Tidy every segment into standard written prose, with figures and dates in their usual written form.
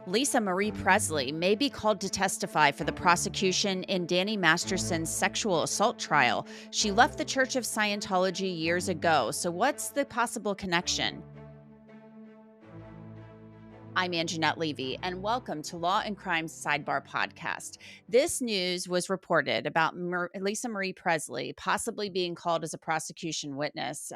Lisa Marie Presley may be called to testify for the prosecution in Danny Masterson's sexual assault trial. She left the Church of Scientology years ago. So, what's the possible connection? I'm Angenette Levy, and welcome to Law and Crime Sidebar podcast. This news was reported about Lisa Marie Presley possibly being called as a prosecution witness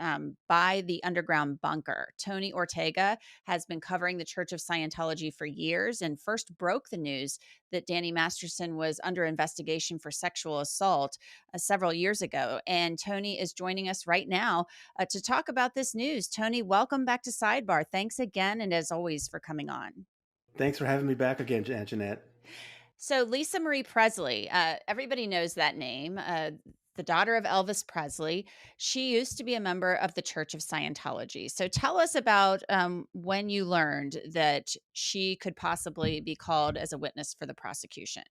by the underground bunker. Tony Ortega has been covering the Church of Scientology for years and first broke the news that Danny Masterson was under investigation for sexual assault several years ago. And Tony is joining us right now to talk about this news. Tony, welcome back to Sidebar. Thanks again, and as always, for coming on. Thanks for having me back again, Angenette. So, Lisa Marie Presley, everybody knows that name. The daughter of Elvis Presley. She used to be a member of the Church of Scientology. So, tell us about when you learned that she could possibly be called as a witness for the prosecution.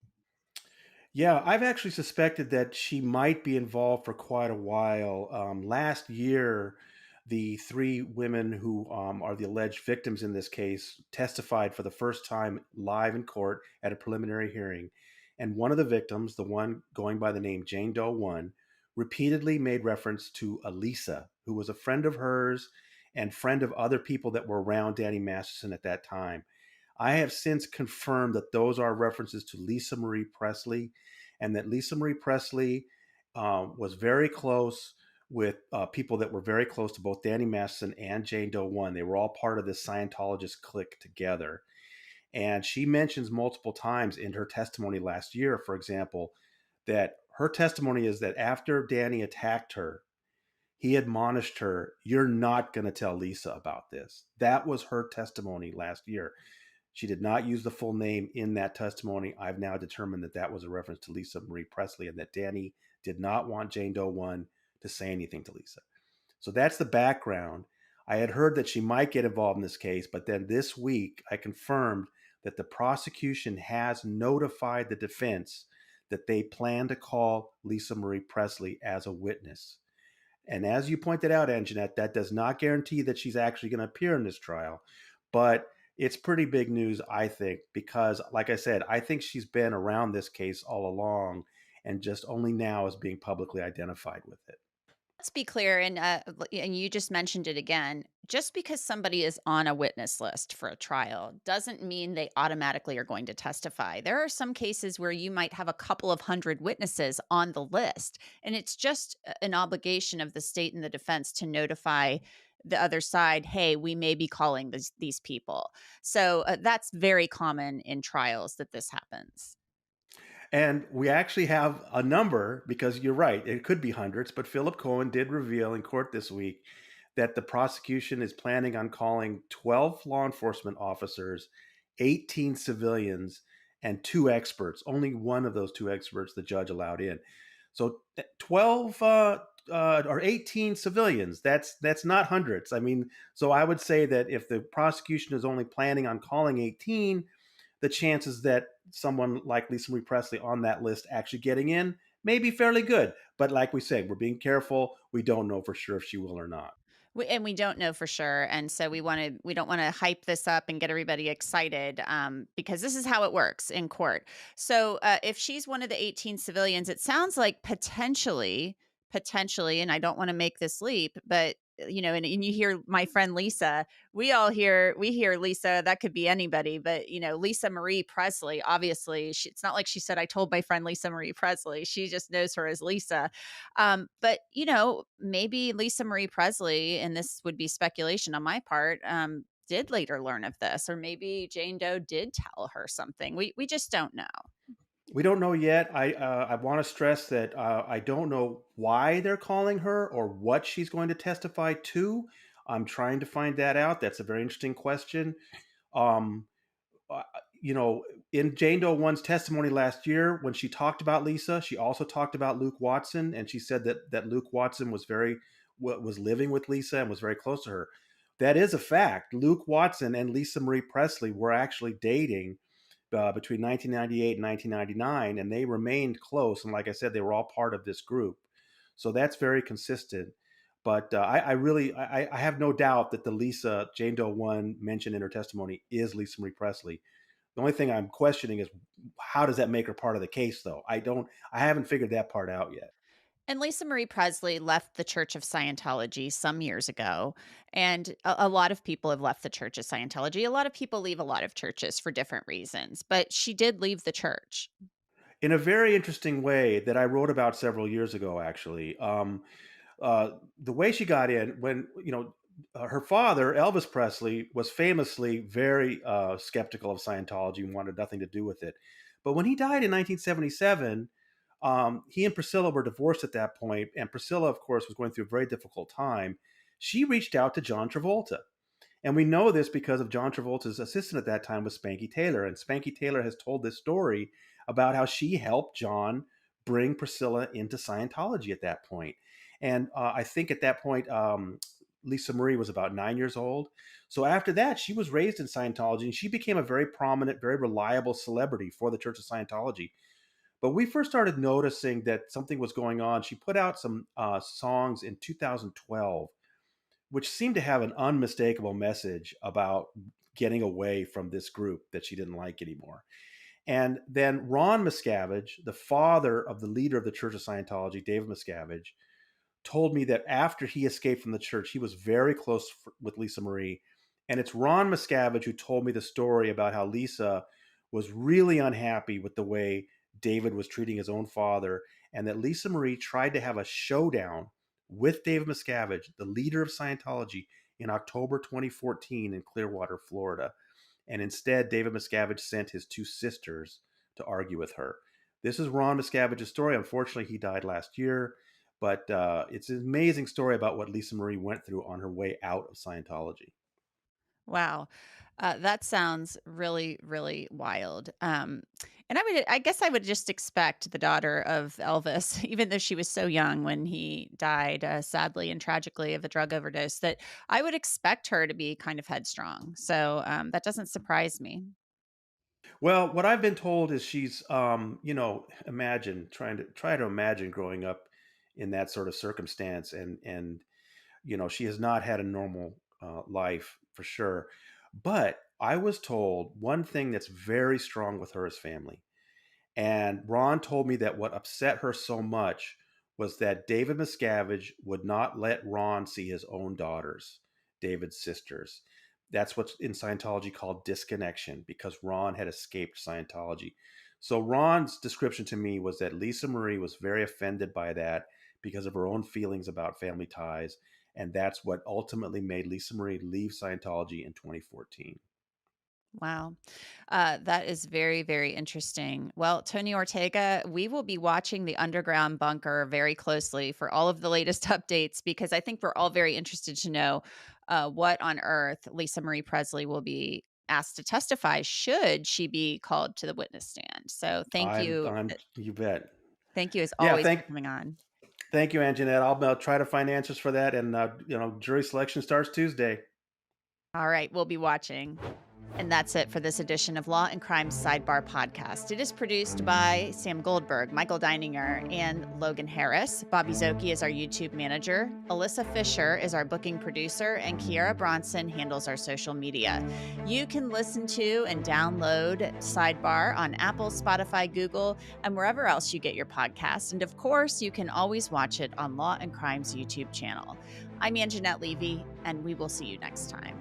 Yeah, I've actually suspected that she might be involved for quite a while. Last year, the three women who are the alleged victims in this case testified for the first time live in court at a preliminary hearing. And one of the victims, the one going by the name Jane Doe 1, repeatedly made reference to Elisa, who was a friend of hers and friend of other people that were around Danny Masterson at that time. I have since confirmed that those are references to Lisa Marie Presley, and that Lisa Marie Presley was very close with people that were very close to both Danny Masterson and Jane Doe 1. They were all part of this Scientologist clique together. And she mentions multiple times in her testimony last year, for example, that her testimony is that after Danny attacked her, he admonished her, "You're not going to tell Lisa about this." That was her testimony last year. She did not use the full name in that testimony. I've now determined that that was a reference to Lisa Marie Presley and that Danny did not want Jane Doe 1 to say anything to Lisa. So that's the background. I had heard that she might get involved in this case, but then this week I confirmed that the prosecution has notified the defense that they plan to call Lisa Marie Presley as a witness. And as you pointed out, Angenette, that does not guarantee that she's actually going to appear in this trial. But it's pretty big news, I think, because, like I said, I think she's been around this case all along and just only now is being publicly identified with it. Let's be clear, and you just mentioned it again. Just because somebody is on a witness list for a trial doesn't mean they automatically are going to testify. There are some cases where you might have a couple of hundred witnesses on the list, and it's just an obligation of the state and the defense to notify the other side, hey, we may be calling these people. So that's very common in trials that this happens. And we actually have a number because you're right, it could be hundreds, but Philip Cohen did reveal in court this week that the prosecution is planning on calling 12 law enforcement officers, 18 civilians, and two experts. Only one of those two experts the judge allowed in. So 12 or 18 civilians, that's not hundreds. I mean, so I would say that if the prosecution is only planning on calling 18, the chances that someone like Lisa Marie Presley on that list actually getting in may be fairly good. But like we say, we're being careful. We don't know for sure if she will or not. We don't know for sure, and so we don't want to hype this up and get everybody excited because this is how it works in court. So if she's one of the 18 civilians, it sounds like potentially, and I don't want to make this leap, but and you hear my friend Lisa, we hear Lisa, that could be anybody, but Lisa Marie Presley, obviously, it's not like she said, I told my friend Lisa Marie Presley. She just knows her as Lisa. But maybe Lisa Marie Presley, and this would be speculation on my part, did later learn of this, or maybe Jane Doe did tell her something. We just don't know. We don't know yet. I want to stress that I don't know why they're calling her or what she's going to testify to. I'm trying to find that out. That's a very interesting question. Um, uh, you know, in Jane Doe 1's testimony last year, when she talked about Lisa, she also talked about Luke Watson, and she said that Luke Watson was living with Lisa and was very close to her. That is a fact. Luke Watson and Lisa Marie Presley were actually dating between 1998 and 1999, and they remained close. And like I said, they were all part of this group, so that's very consistent. But I have no doubt that the Lisa Jane Doe 1 mentioned in her testimony is Lisa Marie Presley. The only thing I'm questioning is how does that make her part of the case, though? I haven't figured that part out yet. And Lisa Marie Presley left the Church of Scientology some years ago. And a lot of people have left the Church of Scientology. A lot of people leave a lot of churches for different reasons, but she did leave the church. In a very interesting way that I wrote about several years ago, actually. The way she got in, when her father Elvis Presley was famously very skeptical of Scientology and wanted nothing to do with it. But when he died in 1977, he and Priscilla were divorced at that point, and Priscilla, of course, was going through a very difficult time. She reached out to John Travolta, and we know this because of John Travolta's assistant at that time was Spanky Taylor, and Spanky Taylor has told this story about how she helped John bring Priscilla into Scientology at that point. And I think at that point, Lisa Marie was about 9 years old. So after that, she was raised in Scientology, and she became a very prominent, very reliable celebrity for the Church of Scientology. But we first started noticing that something was going on. She put out some songs in 2012, which seemed to have an unmistakable message about getting away from this group that she didn't like anymore. And then Ron Miscavige, the father of the leader of the Church of Scientology, David Miscavige, told me that after he escaped from the church, he was very close with Lisa Marie. And it's Ron Miscavige who told me the story about how Lisa was really unhappy with the way David was treating his own father, and that Lisa Marie tried to have a showdown with David Miscavige, the leader of Scientology, in October 2014 in Clearwater, Florida. And instead, David Miscavige sent his two sisters to argue with her. This is Ron Miscavige's story. Unfortunately, he died last year, but it's an amazing story about what Lisa Marie went through on her way out of Scientology. Wow. That sounds really, really wild. And I guess I would just expect the daughter of Elvis, even though she was so young when he died, sadly and tragically of a drug overdose, that I would expect her to be kind of headstrong. So that doesn't surprise me. Well, what I've been told is she's, try to imagine growing up in that sort of circumstance, and she has not had a normal life for sure. But I was told one thing that's very strong with her is family. And Ron told me that what upset her so much was that David Miscavige would not let Ron see his own daughters, David's sisters. That's what's in Scientology called disconnection, because Ron had escaped Scientology. So Ron's description to me was that Lisa Marie was very offended by that because of her own feelings about family ties. And that's what ultimately made Lisa Marie leave Scientology in 2014. Wow. That is very, very interesting. Well, Tony Ortega, we will be watching the underground bunker very closely for all of the latest updates, because I think we're all very interested to know what on earth Lisa Marie Presley will be asked to testify should she be called to the witness stand. So You bet. thank you as Yeah, always for coming on. thank you, Angenette. I'll try to find answers for that, and jury selection starts Tuesday. All right, we'll be watching. And that's it for this edition of Law and Crime Sidebar Podcast. It is produced by Sam Goldberg, Michael Deininger, and Logan Harris. Bobby Zoki is our YouTube manager. Alyssa Fisher is our booking producer, and Kiara Bronson handles our social media. You can listen to and download Sidebar on Apple, Spotify, Google, and wherever else you get your podcasts. And of course, you can always watch it on Law and Crime's YouTube channel. I'm Angenette Levy, and we will see you next time.